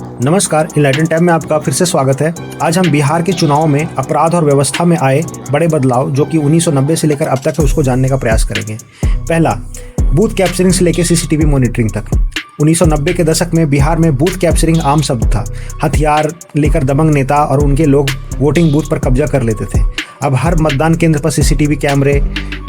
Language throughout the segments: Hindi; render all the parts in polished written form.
नमस्कार, इनलाइटन टैब में आपका फिर से स्वागत है। आज हम बिहार के चुनाव में अपराध और व्यवस्था में आए बड़े बदलाव जो कि 1990 से लेकर अब तक है उसको जानने का प्रयास करेंगे। पहला, बूथ कैप्चरिंग से लेकर सीसीटीवी मॉनिटरिंग तक। 1990 के दशक में बिहार में बूथ कैप्चरिंग आम शब्द था। हथियार लेकर दबंग नेता और उनके लोग वोटिंग बूथ पर कब्जा कर लेते थे। अब हर मतदान केंद्र पर सीसीटीवी कैमरे,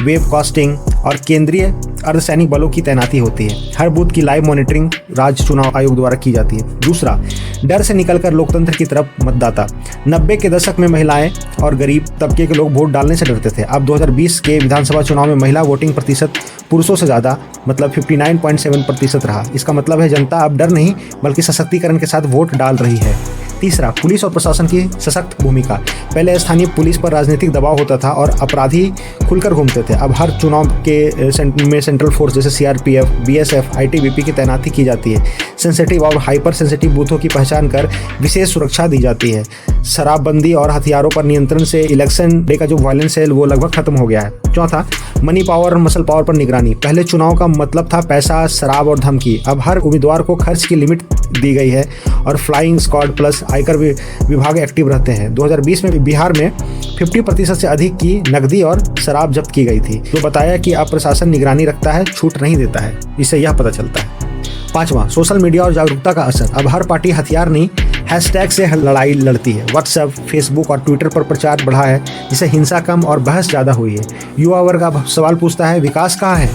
वेबकास्टिंग और केंद्रीय अर्धसैनिक बलों की तैनाती होती है। हर बूथ की लाइव मॉनिटरिंग राज्य चुनाव आयोग द्वारा की जाती है। दूसरा, डर से निकलकर लोकतंत्र की तरफ मतदाता। 90 के दशक में महिलाएं और गरीब तबके के लोग वोट डालने से डरते थे। अब 2020 के विधानसभा चुनाव में महिला वोटिंग प्रतिशत पुरुषों से ज़्यादा, मतलब 59.7% रहा। इसका मतलब है जनता अब डर नहीं बल्कि सशक्तिकरण के साथ वोट डाल रही है। तीसरा, पुलिस और प्रशासन की सशक्त भूमिका। पहले स्थानीय पुलिस पर राजनीतिक दबाव होता था और अपराधी खुलकर घूमते थे। अब हर चुनाव के सेंट्रल फोर्स जैसे सीआरपीएफ, बीएसएफ, आईटीबीपी की तैनाती की जाती है। सेंसिटिव और हाइपर सेंसिटिव बूथों की पहचान कर विशेष सुरक्षा दी जाती है। शराबबंदी और हथियारों पर नियंत्रण से इलेक्शन डे का जो वायलेंस है वो लगभग खत्म हो गया है। चौथा, मनी पावर और मसल पावर पर निगरानी। पहले चुनाव का मतलब था पैसा, शराब और धमकी। अब हर उम्मीदवार को खर्च की लिमिट दी गई है और फ्लाइंग स्क्वाड प्लस आयकर विभाग एक्टिव रहते हैं। 2020 में बिहार में 50% से अधिक की नकदी और शराब जब्त की गई थी, जो बताया कि अब प्रशासन निगरानी रखता है, छूट नहीं देता है। इससे यह पता चलता है। पांचवा, सोशल मीडिया और जागरूकता का असर। अब हर पार्टी हथियार नहीं, हैशटैग से लड़ाई लड़ती है। व्हाट्सएप, फेसबुक और ट्विटर पर प्रचार बढ़ा है, जिससे हिंसा कम और बहस ज़्यादा हुई है। युवा वर्ग अब सवाल पूछता है, विकास कहाँ है,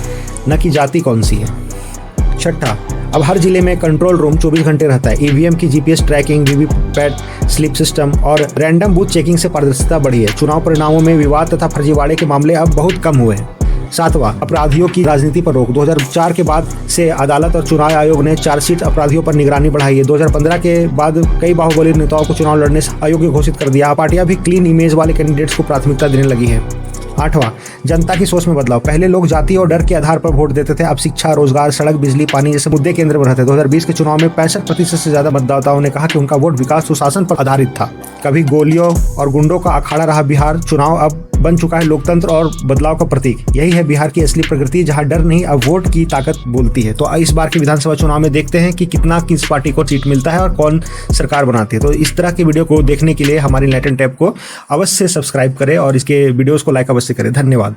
न कि जाति कौन सी है। छठा, अब हर जिले में कंट्रोल रूम 24 घंटे रहता है। ईवीएम की GPS tracking, VVPAT slip system और रैंडम बूथ चेकिंग से पारदर्शिता बढ़ी है। चुनाव परिणामों में विवाद तथा फर्जीवाड़े के मामले अब बहुत कम हुए हैं। सातवां, अपराधियों की राजनीति पर रोक। 2004 के बाद से अदालत और चुनाव आयोग ने चार्जशीट अपराधियों पर निगरानी बढ़ाई है। 2015 के बाद कई बाहुबली नेताओं को चुनाव लड़ने से अयोग्य घोषित कर दिया। पार्टियां भी क्लीन इमेज वाले कैंडिडेट्स को प्राथमिकता देने लगी है। आठवां, जनता की सोच में बदलाव। पहले लोग जाति और डर के आधार पर वोट देते थे। अब शिक्षा, रोजगार, सड़क, बिजली, पानी जैसे मुद्दे केंद्र में रहते। 2020 के चुनाव में 65% से ज्यादा मतदाताओं ने कहा कि उनका वोट विकास सुशासन पर आधारित था। कभी गोलियों और गुंडों का अखाड़ा रहा बिहार, चुनाव अब बन चुका है लोकतंत्र और बदलाव का प्रतीक। यही है बिहार की असली प्रकृति, जहां डर नहीं अब वोट की ताकत बोलती है। तो इस बार के विधानसभा चुनाव में देखते हैं कि कितना किस पार्टी को सीट मिलता है और कौन सरकार बनाती है। तो इस तरह के वीडियो को देखने के लिए हमारी इनलाइटन टैब को अवश्य सब्सक्राइब करें और इसके वीडियोस को लाइक अवश्य करें। धन्यवाद।